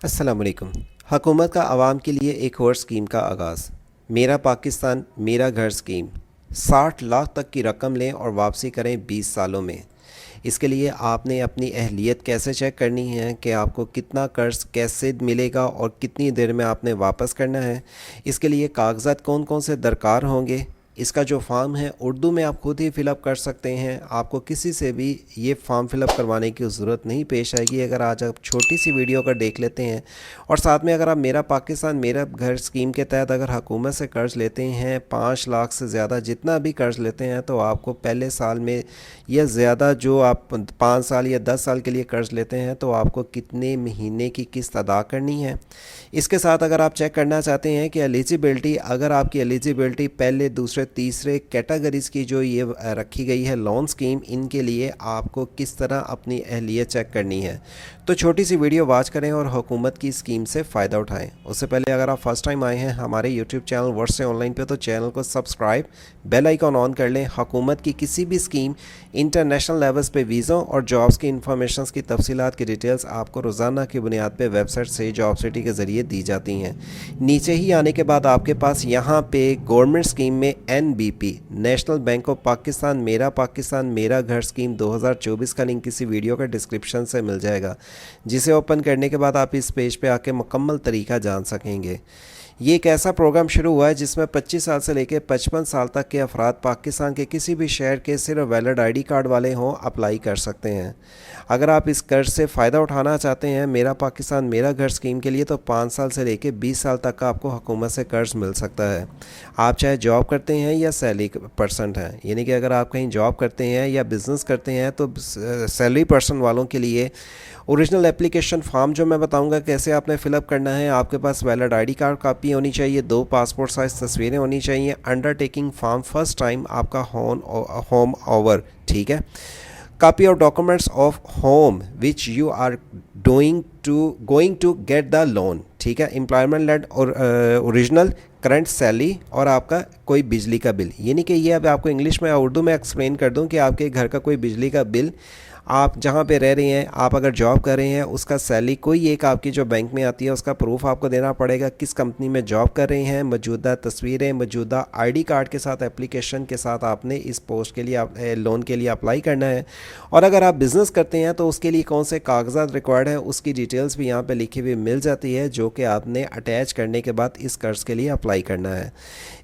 अस्सलाम वालेकुम। हुकूमत का आवाम के लिए एक और स्कीम का आगाज़। मेरा पाकिस्तान मेरा घर स्कीम। 60 लाख तक की रकम लें और वापसी करें 20 सालों में। इसके लिए आपने अपनी अहलियत कैसे चेक करनी है कि आपको कितना कर्ज़ कैसे मिलेगा और कितनी देर में आपने वापस करना है। इसके लिए कागज़ात कौन कौन से दरकार होंगे। इसका जो फॉर्म है उर्दू में आप खुद ही फ़िलअप कर सकते हैं। आपको किसी से भी ये फॉर्म फ़िलअप करवाने की ज़रूरत नहीं पेश आएगी अगर आज आप छोटी सी वीडियो अगर देख लेते हैं। और साथ में अगर आप मेरा पाकिस्तान मेरा घर स्कीम के तहत अगर हुकूमत से कर्ज़ लेते हैं 5 लाख से ज़्यादा जितना भी कर्ज़ लेते हैं तो आपको पहले साल में या ज़्यादा जो आप 5 साल या 10 साल के लिए कर्ज़ लेते हैं तो आपको कितने महीने की किस्त अदा करनी है। इसके साथ अगर आप चेक करना चाहते हैं कि एलिजिबिलिटी, अगर आपकी एलिजिबिलिटी पहले दूसरे तीसरे कैटेगरीज़ की जो ये रखी गई है लोन स्कीम, इनके लिए आपको किस तरह अपनी अहलियत चेक करनी है। तो छोटी सी वीडियो वॉच करें और हुकूमत की स्कीम से फ़ायदा उठाएं। उससे पहले अगर आप फर्स्ट टाइम आए हैं हमारे यूट्यूब चैनल वर्ड्स से ऑनलाइन पे तो चैनल को सब्सक्राइब, बेल आइकॉन ऑन कर लें। हुकूमत की किसी भी स्कीम, इंटरनेशनल लेवल्स पे वीज़ों और जॉब्स की इंफॉर्मेशन की तफसीलात की डिटेल्स आपको रोज़ाना की बुनियाद पे वेबसाइट से जॉब सिटी के ज़रिए दी जाती हैं। नीचे ही आने के बाद आपके पास यहाँ पे गवर्नमेंट स्कीम में NBP national bank of Pakistan मेरा घर स्कीम 2024 का लिंक किसी वीडियो का डिस्क्रिप्शन से मिल जाएगा, जिसे ओपन करने के बाद आप इस पेज पे आके मुकम्मल तरीका जान सकेंगे। ये एक ऐसा प्रोग्राम शुरू हुआ है जिसमें 25 साल से लेकर 55 साल तक के अफराद पाकिस्तान के किसी भी शहर के सिर्फ वैलिड ID कार्ड वाले हों अप्लाई कर सकते हैं। अगर आप इस कर्ज से फ़ायदा उठाना चाहते हैं मेरा पाकिस्तान मेरा घर स्कीम के लिए तो 5 साल से लेकर 20 साल तक का आपको हुकूमत से कर्ज मिल सकता है। आप चाहे जॉब करते हैं या सैलरी पर्सन हैं, यानी कि अगर आप कहीं जॉब करते हैं या बिज़नेस करते हैं तो सैलरी पर्सन वालों के लिए ओरिजिनल एप्लीकेशन फॉर्म जो मैं बताऊंगा कैसे आपने फ़िलअप करना है। आपके पास वैलिड ID कार्ड कापी होनी चाहिए, 2 पासपोर्ट साइज़ तस्वीरें होनी चाहिए। अंडरटेकिंग फॉर्म फर्स्ट टाइम आपका होम ओवर, ठीक है। Copy of documents of home which you are going to get the loan, ठीक है। एम्प्लॉयमेंट लेट और ओरिजिनल करंट सैलरी और आपका कोई बिजली का बिल, यानी कि ये अब आपको इंग्लिश में या उर्दू में एक्सप्लेन कर दूं कि आपके घर का कोई बिजली का बिल, आप जहाँ पे रह रहे हैं, आप अगर जॉब कर रहे हैं उसका सैलरी कोई एक आपकी जो बैंक में आती है उसका प्रूफ आपको देना पड़ेगा। किस कंपनी में जॉब कर रहे हैं, मौजूदा तस्वीरें, मौजूदा ID कार्ड के साथ एप्लीकेशन के साथ आपने इस पोस्ट के लिए लोन के लिए अप्लाई करना है। और अगर आप बिज़नेस करते हैं तो उसके लिए कौन से कागजात रिक्वायर्ड हैं उसकी डिटेल्स भी यहाँ पर लिखी हुई मिल जाती है, जो कि आपने अटैच करने के बाद इस कर्ज़ के लिए अप्लाई करना है।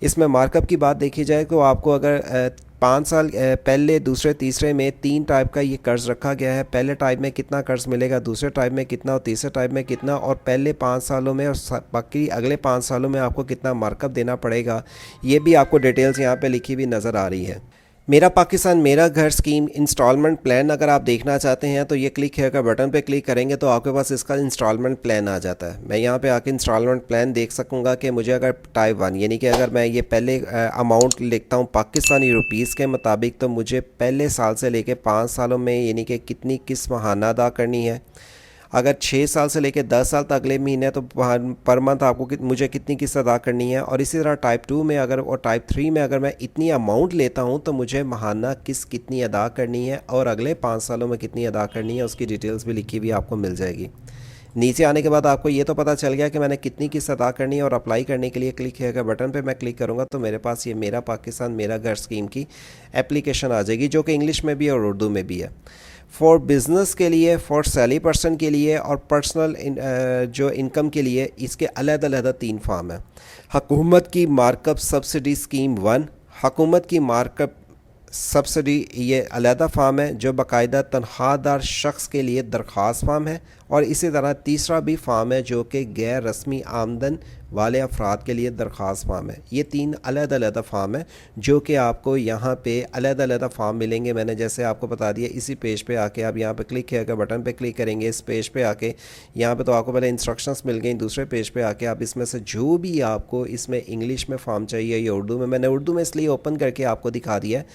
इसमें मार्कअप की बात देखी जाए तो आपको अगर 5 साल पहले दूसरे तीसरे में 3 टाइप का ये कर्ज़ रखा गया है। पहले टाइप में कितना कर्ज़ मिलेगा, दूसरे टाइप में कितना और तीसरे टाइप में कितना, और पहले 5 सालों में और बाकी अगले 5 सालों में आपको कितना मार्कअप देना पड़ेगा, ये भी आपको डिटेल्स यहाँ पे लिखी हुई नज़र आ रही है। मेरा पाकिस्तान मेरा घर स्कीम इंस्टॉलमेंट प्लान अगर आप देखना चाहते हैं तो ये क्लिक है का बटन पे क्लिक करेंगे तो आपके पास इसका इंस्टॉलमेंट प्लान आ जाता है। मैं यहाँ पे आके इंस्टॉलमेंट प्लान देख सकूँगा कि मुझे अगर टाइप 1 यानी कि अगर मैं ये पहले अमाउंट लिखता हूँ पाकिस्तानी रुपीज़ के मुताबिक तो मुझे पहले साल से लेके 5 सालों में यानी कि कितनी किस्त माहाना अदा करनी है। अगर 6 साल से लेकर 10 साल तक अगले महीने तो पर मंथ आपको मुझे कितनी किस्त अदा करनी है। और इसी तरह टाइप 2 में अगर और टाइप 3 में अगर मैं इतनी अमाउंट लेता हूं तो मुझे माहाना किस्त कितनी अदा करनी है और अगले 5 सालों में कितनी अदा करनी है, उसकी डिटेल्स भी लिखी हुई आपको मिल जाएगी। नीचे आने के बाद आपको ये तो पता चल गया कि मैंने कितनी किस्त अदा करनी है और अप्लाई करने के लिए क्लिक है बटन पे मैं क्लिक करूँगा तो मेरे पास ये मेरा पाकिस्तान मेरा घर स्कीम की एप्लीकेशन आ जाएगी, जो कि इंग्लिश में भी है और उर्दू में भी है। फॉर बिज़नेस के लिए, फॉर सैलरी पर्सन के लिए और पर्सनल जो इनकम के लिए इसके अलग-अलग 3 फॉर्म है। हुकूमत की मार्कअप सब्सिडी स्कीम 1, हुकूमत की मार्कअप सब्सिडी ये अलहदा फार्म है जो बाकायदा तनख्वाहदार शख्स के लिए दरख्वास्त फार्म है। और इसी तरह तीसरा भी फार्म है जो कि गैर रस्मी आमदन वाले अफराद के लिए दरख्वास्त फार्म है। ये 3 अलग-अलग फार्म है जो कि आपको यहाँ पे अलग-अलग फार्म मिलेंगे। मैंने जैसे आपको बता दिया, इसी पेज पे आके आप यहाँ पे क्लिक किया बटन पे क्लिक करेंगे, इस पेज पे आके यहाँ पे तो आपको पहले इंस्ट्रक्शंस मिल गई। दूसरे पेज पे आके आप इसमें से जो भी आपको इसमें इंग्लिश में फॉर्म चाहिए या उर्दू में, मैंने उर्दू में इसलिए ओपन करके आपको दिखा दिया है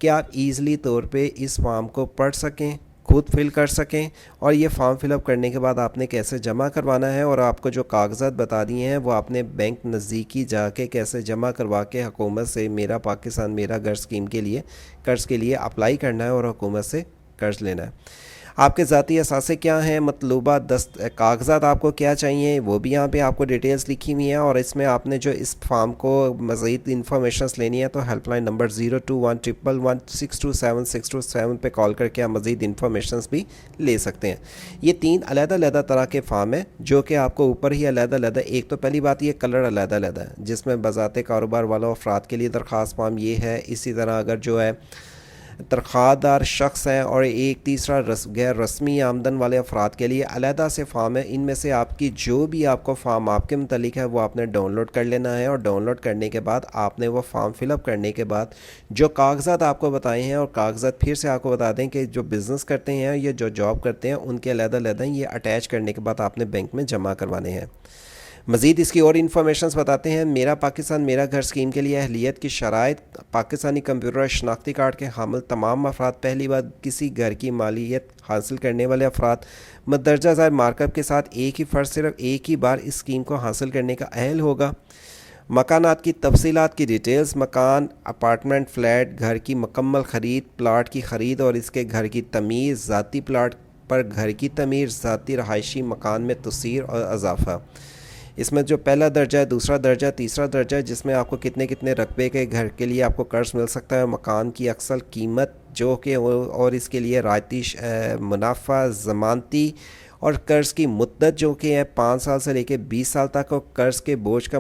कि आप ईज़िली तौर पर इस फॉर्म को पढ़ सकें, खुद फिल कर सकें। और ये फॉर्म फिलअप करने के बाद आपने कैसे जमा करवाना है और आपको जो कागजात बता दिए हैं वो आपने बैंक नज़दीकी जाके कैसे जमा करवा के हुकूमत से मेरा पाकिस्तान मेरा घर स्कीम के लिए कर्ज़ के लिए अप्लाई करना है और हुकूमत से कर्ज़ लेना है। आपके ज़ाती असासे क्या हैं, मतलूबा कागज़ात आपको क्या चाहिए, वो भी यहाँ पे आपको डिटेल्स लिखी हुई हैं। और इसमें आपने जो इस फॉर्म को मज़ीद इंफॉर्मेशंस लेनी है तो हेल्पलाइन नंबर 021111627627 पे कॉल करके आप मज़ीद इंफॉर्मेशंस भी ले सकते हैं। ये 3 अलग-अलग तरह के फॉर्म हैं जो कि आपको ऊपर ही अलग-अलग, एक तो पहली बात ये कलर अलग-अलग है जिसमें बज़ाते कारोबार वालों अफराद के लिए दरख्वास्त फॉर्म ये है। इसी तरह अगर जो है तरखादार शख्स हैं और एक तीसरा गैर रस्मी आमदन वाले अफराद के लिए अलहदा से फार्म है। इनमें से आपकी जो भी आपको फार्म आपके मुतलिक है वो आपने डाउनलोड कर लेना है और डाउनलोड करने के बाद आपने वो फार्म फिलअप करने के बाद जो कागज़ात आपको बताए हैं, और कागज़ात फिर से आपको बता दें कि जो बिज़नेस करते हैं या जो जॉब करते हैं उनके अलहदा ये अटैच करने के बाद आपने बैंक में जमा करवाने हैं। मज़ीद इसकी और इन्फॉर्मेशंस बताते हैं। मेरा पाकिस्तान मेरा घर स्कीम के लिए अहलियत की शराइत, पाकिस्तानी कंप्यूटर शनाख्ती कार्ड के हामिल तमाम अफराद, पहली बार किसी घर की मालियत हासिल करने वाले अफराद, मदरजा ज़ायर मार्कअप के साथ एक ही फ़र्द सिर्फ एक ही बार इस स्कीम को हासिल करने का अहल होगा। मकानात की तफसीलात की डिटेल्स, मकान, अपार्टमेंट, फ़्लैट, घर की मुकम्मल ख़रीद, प्लाट की ख़रीद और इसके घर की तमीर, ज़ाती प्लाट पर घर की तमीर, ज़ाती रहायशी मकान में तसीर और इजाफ़ा। इसमें जो पहला दर्जा है, दूसरा दर्जा, तीसरा दर्जा है जिसमें आपको कितने कितने रकबे के घर के लिए आपको कर्ज मिल सकता है, मकान की अक्सर कीमत जो कि और इसके लिए रायती मुनाफा, ज़मानती और कर्ज़ की मुद्दत जो कि है 5 साल से लेकर 20 साल तक, और कर्ज़ के बोझ का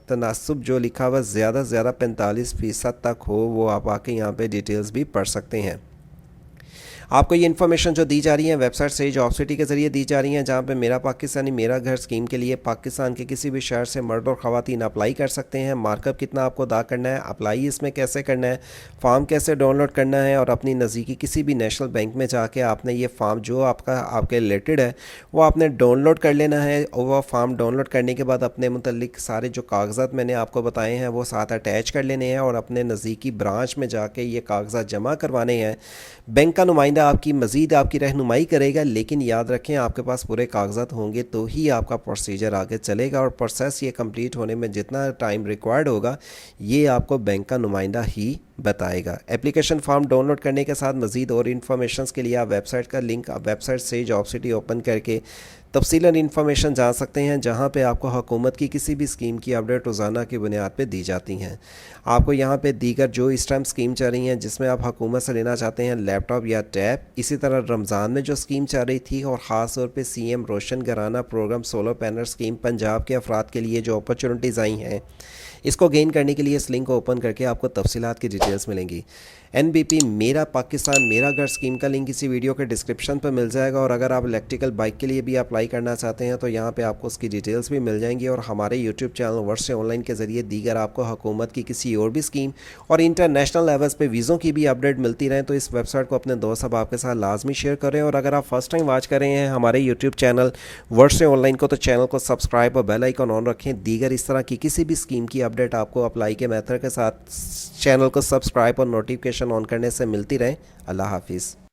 तनासुब जो लिखा हुआ ज़्यादा से ज़्यादा 45% तक हो, वो आप आके यहाँ पे डिटेल्स भी पढ़ सकते हैं। आपको ये इन्फॉर्मेशन जो दी जा रही है वेबसाइट से जॉब सिटी के ज़रिए दी जा रही हैं, जहाँ पे मेरा पाकिस्तानी मेरा घर स्कीम के लिए पाकिस्तान के किसी भी शहर से मर्द और ख़वातीन अप्लाई कर सकते हैं। मार्कअप कितना आपको अदा करना है, अप्लाई इसमें कैसे करना है, फ़ार्म कैसे डाउनलोड करना है, और अपनी नज़दीकी किसी भी नेशनल बैंक में जाके आपने ये फ़ार्म जो आपके रिलेटेड है वो आपने डाउनलोड कर लेना है। और वह फ़ार्म डाउनलोड करने के बाद अपने मुतल्लिक सारे जो कागज़ात मैंने आपको बताए हैं वो साथ अटैच कर लेने हैं और अपने नज़दीकी ब्रांच में जाके ये कागज़ात जमा करवाने हैं। बैंक का नुमाइंदा आपकी मज़ीद आपकी रहनुमाई करेगा, लेकिन याद रखें आपके पास पूरे कागजात होंगे तो ही आपका प्रोसीजर आगे चलेगा, और प्रोसेस ये कंप्लीट होने में जितना टाइम रिक्वायर्ड होगा ये आपको बैंक का नुमाइंदा ही बताएगा। एप्लीकेशन फॉर्म डाउनलोड करने के साथ मज़ीद और इन्फॉर्मेशन के लिए आप वेबसाइट का लिंक वेबसाइट से जॉब सिटी ओपन करके तफसीलन इन्फॉर्मेशन जान सकते हैं, जहां पे आपको हुकूमत की किसी भी स्कीम की अपडेट रोज़ाना की बुनियाद पे दी जाती हैं। आपको यहां पे दीगर जो इस टाइम स्कीम चल रही हैं जिसमें आप हुकूमत से लेना चाहते हैं लैपटॉप या टैब, इसी तरह रमज़ान में जो स्कीम चल रही थी और ख़ास तौर पे CM Roshan Gharana program solar panel scheme Punjab के अफराद के लिए जो अपॉर्चुनिटीज़ आई हैं, इसको गेन करने के लिए इस लिंक को ओपन करके आपको तफसीलात की डिटेल्स मिलेंगी। NBP मेरा पाकिस्तान मेरा घर स्कीम का लिंक इसी वीडियो के डिस्क्रिप्शन पर मिल जाएगा, और अगर आप इलेक्ट्रिकल बाइक के लिए भी अप्लाई करना चाहते हैं तो यहाँ पे आपको उसकी डिटेल्स भी मिल जाएंगी। और हमारे यूट्यूब चैनल वर्ष से ऑनलाइन के ज़रिए दीगर आपको हुकूमत की किसी और भी स्कीम और इंटरनेशनल लेवल्स पे वीज़ों की भी अपडेट मिलती रहे, तो इस वेबसाइट को अपने दोस्त अब आपके साथ लाजमी शेयर करें। और अगर आप फर्स्ट टाइम वॉच कर रहे हैं हमारे यूट्यूब चैनल वर्ष से ऑनलाइन को, तो चैनल को सब्सक्राइब और बेल आइकन ऑन रखें। दीगर इस तरह की किसी भी स्कीम की अपडेट आपको अप्लाई के मेथड के साथ चैनल को सब्सक्राइब और नोटिफिकेशन ऑन करने से मिलती रहे। अल्लाह हाफिज़।